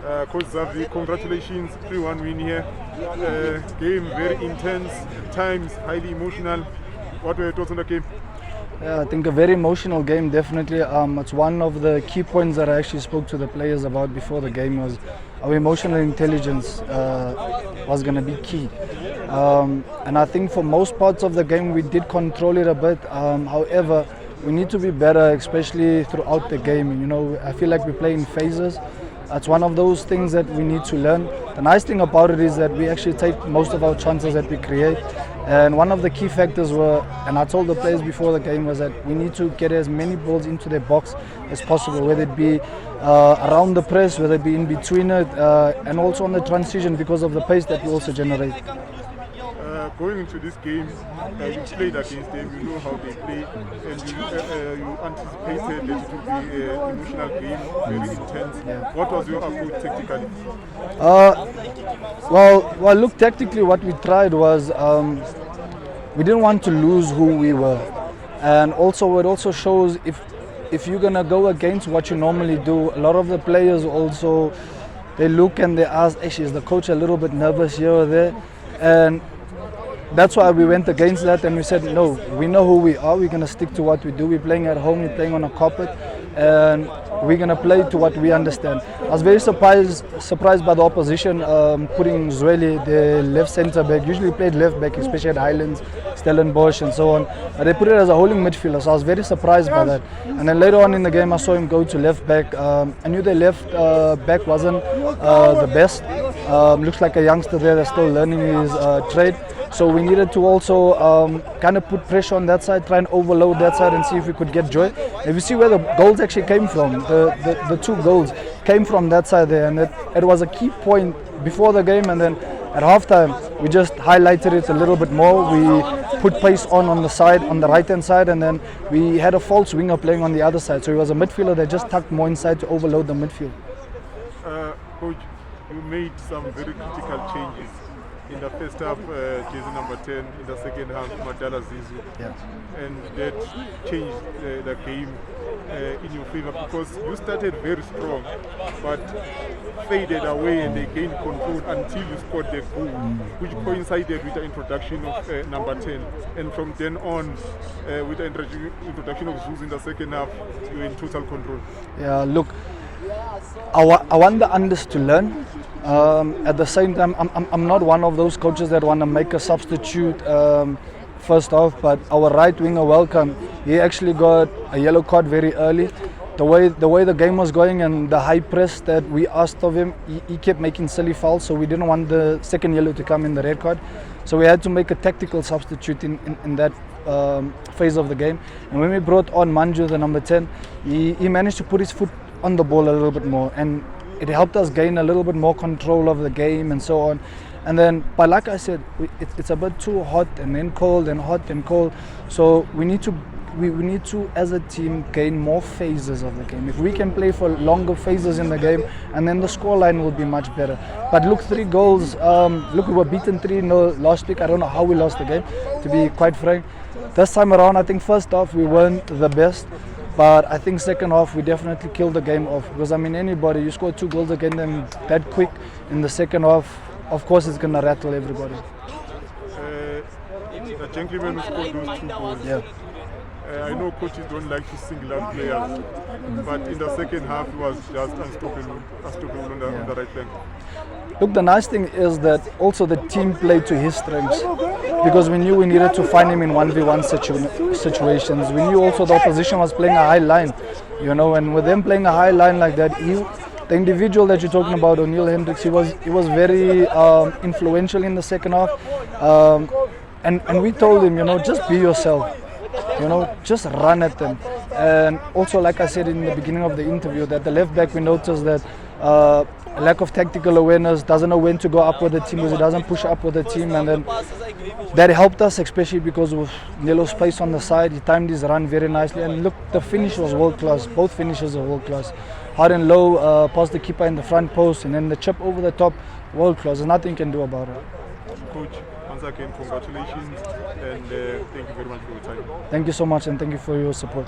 Coach Zavi, congratulations, 3-1 win here. Game very intense, at times highly emotional. What were your thoughts on the game? Yeah, I think a very emotional game, definitely. It's one of the key points that I actually spoke to the players about before the game was our emotional intelligence was going to be key. And I think for most parts of the game we did control it a bit. However, we need to be better, especially throughout the game. You know, I feel like we play in phases. That's one of those things that we need to learn. The nice thing about it is that we actually take most of our chances that we create. And one of the key factors were, and I told the players before the game, was that we need to get as many balls into their box as possible, whether it be around the press, whether it be in between it, and also on the transition because of the pace that we also generate. Going into this game, you played against them, you know how they play, and you anticipated that it would be an emotional game, very intense. Yeah. What was your approach tactically? Well, look, tactically what we tried was we didn't want to lose who we were. And also it also shows if you're going to go against what you normally do, a lot of the players also, they look and they ask, is the coach a little bit nervous here or there? And that's why we went against that and we said, no, we know who we are, we're going to stick to what we do. We're playing at home, we're playing on a carpet, and we're going to play to what we understand. I was very surprised by the opposition putting Zweli, the left centre back. Usually played left back, especially at Highlands, Stellenbosch and so on. But they put it as a holding midfielder, so I was very surprised by that. And then later on in the game, I saw him go to left back. I knew the left back wasn't the best. Looks like a youngster there that's still learning his trade. So we needed to also kind of put pressure on that side, try and overload that side and see if we could get joy. If you see where the goals actually came from, the two goals came from that side there, and it was a key point before the game, and then at halftime we just highlighted it a little bit more. We put pace on the side, on the right hand side, and then we had a false winger playing on the other side. So he was a midfielder that just tucked more inside to overload the midfield. Coach, you made some very critical changes. In the first half, jersey number 10, in the second half, Madala Zizu. Yeah. And that changed the game in your favor because you started very strong, but faded away and they gained control until you scored the goal, which coincided with the introduction of number 10. And from then on, with the introduction of Zuzu in the second half, you were in total control. Yeah, look, I want the unders to learn. At the same time, I'm not one of those coaches that want to make a substitute first off, but our right winger, Welcome, he actually got a yellow card very early. The way the game was going and the high press that we asked of him, he kept making silly fouls, so we didn't want the second yellow to come in the red card. So we had to make a tactical substitute in that phase of the game. And when we brought on Manju, the number 10, he managed to put his foot on the ball a little bit more, and it helped us gain a little bit more control of the game and so on. And then, but like I said, it's a bit too hot and then cold and hot and cold. So we need to, as a team, gain more phases of the game. If we can play for longer phases in the game, and then the scoreline will be much better. But look, 3 goals. Look, we were beaten 3-0 last week. I don't know how we lost the game, to be quite frank. This time around, I think first half we weren't the best. But I think second half we definitely killed the game off, because I mean, anybody, you score 2 goals against them that quick in the second half, of course it's going to rattle everybody. The gentleman who scored those 2 goals, yeah. I know coaches don't like to single out players, but in the second half he was just unstoppable on the right flank. Look, the nice thing is that also the team played to his strengths, because we knew we needed to find him in 1v1 situations. We knew also the opposition was playing a high line, you know, and with them playing a high line like that, the individual that you're talking about, O'Neil Hendricks, he was very influential in the second half, and we told him, you know, just be yourself. You know, just run at them. And also, like I said in the beginning of the interview, that the left back, we noticed that lack of tactical awareness, doesn't know when to go up with the team, because he doesn't push up with the team, and then that helped us, especially because of Nelo's pace on the side. He timed his run very nicely, and look, the finish was world class. Both finishes are world class. Hard and low, past the keeper in the front post, and then the chip over the top, world class. There's nothing you can do about it. Coach, once again, congratulations, and thank you very much for your time. Thank you so much, and thank you for your support.